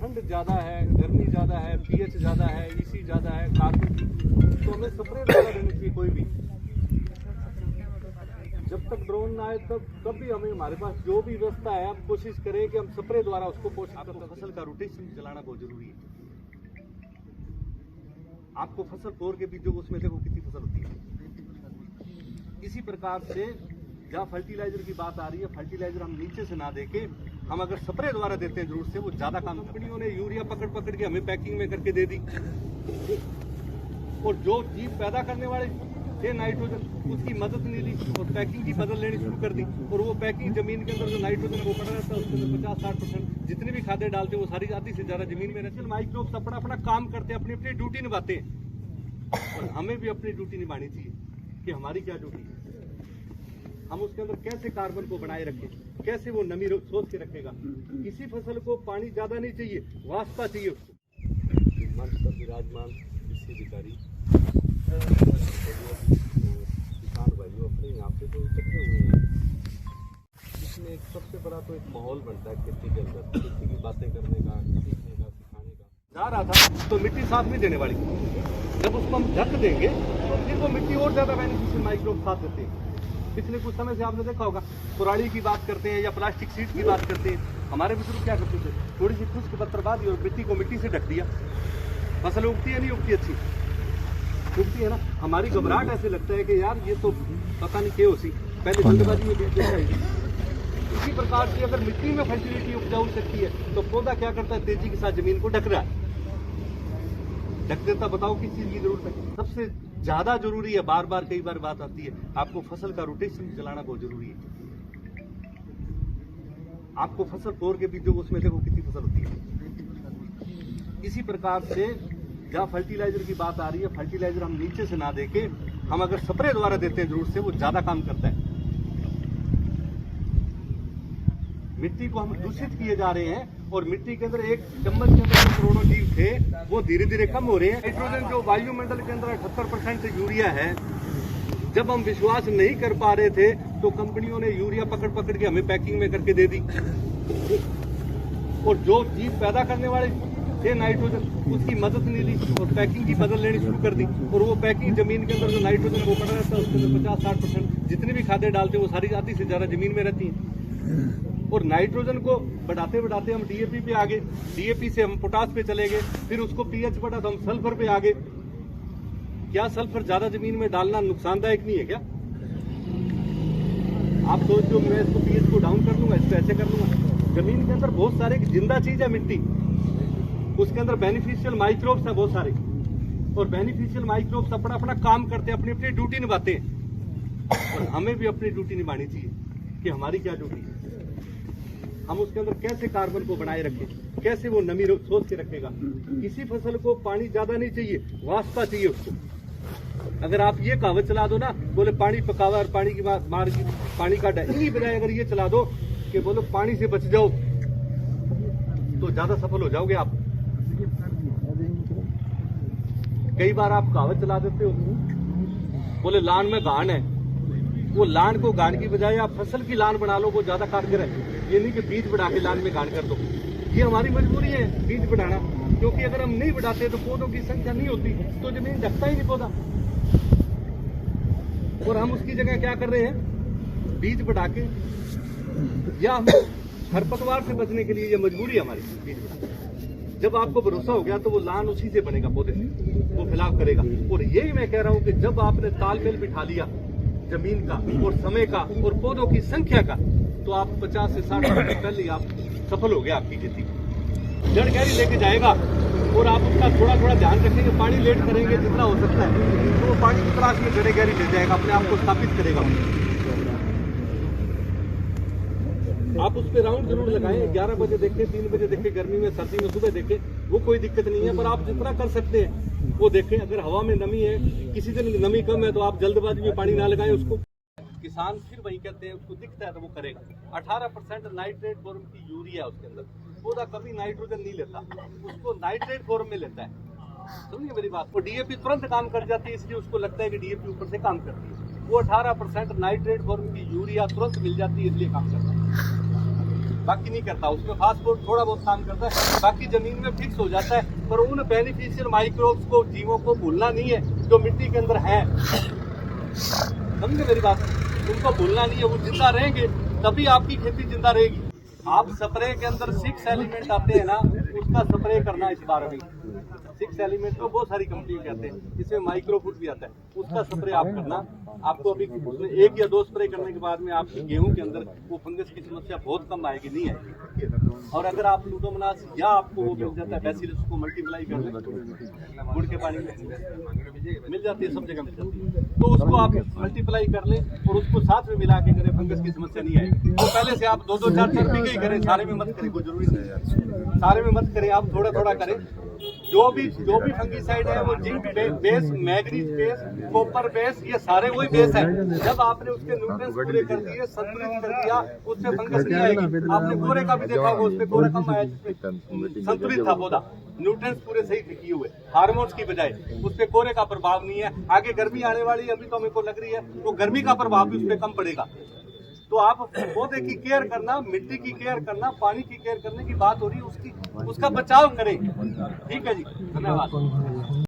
ठंड ज़्यादा है, गर्मी ज़्यादा है, पीएच ज़्यादा है, ईसी ज़्यादा है, कार्बन, तो हमें स्प्रे द्वारा देनी चाहिए कोई भी। जब तक ड्रोन ना आए तब भी हमें, हमारे पास जो भी व्यवस्था है, हम कोशिश करें कि हम स्प्रे द्वारा उसको पोषित करें। फसल का रोटेशन चलाना बहुत जरूरी है। आपको फसल तोड़ के बीजों, उसमें देखो कितनी फसल होती है। इसी प्रकार से जहाँ फर्टिलाइजर की बात आ रही है, फर्टिलाइजर हम नीचे से ना देके हम अगर स्प्रे द्वारा देते हैं जरूर से, वो ज्यादा काम। कंपनियों ने यूरिया पकड़ के हमें पैकिंग में करके दे दी, और जो जीव पैदा करने वाले थे नाइट्रोजन, उसकी मदद नहीं ली और पैकिंग की मदद लेनी शुरू कर दी। और वो पैकिंग जमीन के अंदर जो नाइट्रोजन वो पड़ा रहता है, उसके अंदर 50-60% जितनी भी खादें डालते हैं वो सारी आधी से ज्यादा जमीन में रहती है। माइक्रोब्स अपना अपना काम करते हैं, अपनी अपनी ड्यूटी निभाते हैं, और हमें भी अपनी ड्यूटी निभानी चाहिए कि हमारी क्या ड्यूटी है। हम उसके अंदर कैसे कार्बन को बनाए रखें, कैसे वो नमी सोच के रखेगा। किसी फसल को पानी ज्यादा नहीं चाहिए, वास्ता चाहिए उसको। मंच पर विराजमान कृषि अधिकारी, किसान भाइयों अपने यहाँ पे तो इकट्ठे हुए हैं, इसमें एक सबसे बड़ा तो एक माहौल बनता है खेती के अंदर, खेती की बातें करने का, सीखने का, सिखाने का। जा रहा था तो मिट्टी साथ नहीं देने वाली, जब उसको हम ढक देंगे तो फिर वो मिट्टी और ज्यादा बेनिफिशियल माइक्रोब साथ देते हैं। पिछले कुछ समय से आपने देखा होगा, कुराली की बात करते हैं या प्लास्टिक सीट की बात करते हैं, हमारे बुजुर्ग क्या करते थे, थोड़ी सी खुश्क पत्थरबाजी और मिट्टी को मिट्टी से ढक दिया, फसल उगती है नहीं उगती, अच्छी उगती है ना। हमारी घबराहट ऐसे लगता है कि यार ये तो पता नहीं क्या होती, पहले जल्दबाजी में बीज देना है। इसी प्रकार से अगर मिट्टी में फर्टिलिटी उपजाऊ सकती है तो पौधा क्या करता है, तेजी के साथ जमीन को ढक रहा है, ढक देता। बताओ किस चीज की जरूरत है? सबसे ज्यादा जरूरी है, बार बार कई बार बात आती है, आपको फसल का रोटेशन चलाना बहुत जरूरी है। आपको फसल तोड़ के बीजों, उसमें देखो कितनी फसल होती है। इसी प्रकार से जहाँ फर्टिलाइजर की बात आ रही है, फर्टिलाइजर हम नीचे से ना देके हम अगर स्प्रे द्वारा देते हैं जरूर से, वो ज्यादा काम करता है। मिट्टी को हम दूषित किए जा रहे हैं, और मिट्टी के अंदर एक चम्मच के अंदर करोड़ों जीव थे, वो धीरे धीरे कम हो रहे हैं। नाइट्रोजन जो वायुमंडल के अंदर 78% यूरिया है, जब हम विश्वास नहीं कर पा रहे थे तो कंपनियों ने यूरिया पकड़ के हमें पैकिंग में करके दे दी, और जो जीव पैदा करने वाले थे नाइट्रोजन, उसकी मदद नहीं ली और पैकिंग की मदद लेनी शुरू कर दी। और वो पैकिंग जमीन के अंदर जो नाइट्रोजन वो पड़ा रहता है, उसके अंदर 50-60% जितनी भी खादें डालते हैं वो सारी आधी से ज्यादा जमीन में रहती है। और नाइट्रोजन को बढ़ाते बढ़ाते हम डीएपी पे आ गए, डीएपी से हम पोटास पे चले गए, फिर उसको पीएच बढ़ा तो हम सल्फर पे आ गए। क्या सल्फर ज्यादा जमीन में डालना नुकसानदायक नहीं है क्या? आप सोचो मैं इसको पीएच को डाउन कर लूंगा, इसको ऐसे कर लूंगा। जमीन के अंदर बहुत सारे जिंदा चीज है मिट्टी, उसके अंदर बेनिफिशियल माइक्रोब्स है बहुत सारे, और बेनिफिशियल माइक्रोब्स अपना अपना काम करते हैं, अपनी अपनी ड्यूटी निभाते हैं, और हमें भी अपनी ड्यूटी निभानी चाहिए कि हमारी क्या ड्यूटी है। हम उसके अंदर कैसे कार्बन को बनाए रखें, कैसे वो नमी सोच के रखेगा। किसी फसल को पानी ज्यादा नहीं चाहिए, वास्ता चाहिए उसको। अगर आप ये कहावत चला दो ना, बोले पानी पकावा और पानी की मार की पानी का इन्हीं बजाय अगर ये चला दो कि बोलो पानी से बच जाओ, तो ज्यादा सफल हो जाओगे आप। कई बार आप कहावत चला देते हो, बोले लान में घान है, वो लान को घान की बजाय आप फसल की लान बना लो, वो ज्यादा कारगर है। ये नहीं कि बीज बढ़ा के लान में घान कर दो, ये हमारी मजबूरी है बीज बढ़ाना, क्योंकि अगर हम नहीं बढ़ाते तो पौधों की संख्या नहीं होती, तो जमीन ढकता ही नहीं पौधा। और हम उसकी जगह क्या कर रहे हैं, बीज बढ़ा के, या हम खरपतवार से बचने के लिए ये मजबूरी है हमारी बीज बढ़ा। जब आपको भरोसा हो गया तो वो लान उसी से बनेगा, पौधे से वो फैलाव करेगा। और यही मैं कह रहा हूँ कि जब आपने तालमेल बिठा लिया जमीन का और समय का और पौधों की संख्या का, तो आप 50 से 60% पहले ही आप सफल हो गए। आपकी खेती जड़ गहरी लेके जाएगा, और आप उसका थोड़ा थोड़ा ध्यान रखेंगे, पानी लेट करेंगे जितना हो सकता है, तो वो पानी की तलाश में जड़ गहरी ले जाएगा, अपने आप को स्थापित करेगा। आप उस पर राउंड जरूर लगाएं, 11 बजे देखें, 3 बजे देखें, गर्मी में सर्दी में सुबह देखें, वो कोई दिक्कत नहीं है। पर आप जितना कर सकते हैं वो देखें। अगर हवा में नमी है, किसी दिन नमी कम है, तो आप जल्दबाजी में पानी ना लगाएं उसको। किसान फिर वही कहते हैं, उसको दिखता है तो वो करेगा। 18% नाइट्रेट फॉर्म की यूरिया उसके अंदर, पौधा कभी नाइट्रोजन नहीं लेता, उसको नाइट्रेट फॉर्म में लेता है। समझिए मेरी बात। वो डीएपी तुरंत काम कर जाती है, इसलिए उसको लगता है कि डीएपी ऊपर से काम करती है। वो 18% नाइट्रेट फॉर्म की यूरिया तुरंत मिल जाती है, इसलिए काम करता है। बाकी नहीं करता। उसमें फास्फोर थोड़ा बहुत काम करता है, बाकी जमीन में फिक्स हो जाता है। पर उन बेनिफिशियल माइक्रोब्स को, जीवों को भूलना नहीं है जो मिट्टी के अंदर है। समझे मेरी बात? उनको भूलना नहीं है, वो जिंदा रहेंगे तभी आपकी खेती जिंदा रहेगी। आप स्प्रे के अंदर 6 एलिमेंट आते हैं ना, उसका स्प्रे करना इस बार में 6 एलिमेंट को बहुत सारी कंपनी कहते हैं, इसमें माइक्रो फूड भी आता है, उसका स्प्रे आप करना। आपको अभी उसमें 1 या 2 स्प्रे करने के बाद में आपकी गेहूं के अंदर वो फंगस की समस्या बहुत कम आएगी, नहीं आएगी। और अगर आप लूडोमोनास या आपको वो मिल जाता है बैसिलस को मल्टीप्लाई कर लें, गुड़ के पानी में मिल जाती है, सब जगह मिल जाती है, तो उसको आप मल्टीप्लाई कर लें और उसको साथ में मिला के करें, फंगस की समस्या नहीं आएगी। तो पहले से आप 2-2, 4-4 बीघे ही करें, सारे में मत करें, कोई जरूरी नहीं है, सारे में मत करें, आप थोड़ा थोड़ा करें। जो भी फंगीसाइड है वो zinc base, manganese base, copper base, ये सारे वही बेस है। जब आपने उसके न्यूट्रिएंट्स पूरे कर दिए, संतुलित कर दिया, उससे फंगस नहीं आएगी। आपने कोरे का भी देखा होगा, उसमें कोरा कम आया, जिसमें संतुलित था पौधा, न्यूट्रिएंट्स पूरे सही किए हुए, हार्मोन्स की बजाय उसपे कोरे का प्रभाव नहीं है। आगे गर्मी आने वाली है, अभी तो मेरे को लग रही है वो गर्मी का प्रभाव भी उसपे कम पड़ेगा। तो आप पौधे की केयर करना, मिट्टी की केयर करना, पानी की केयर करने की बात हो रही है, उसका बचाव करें। ठीक है जी, धन्यवाद।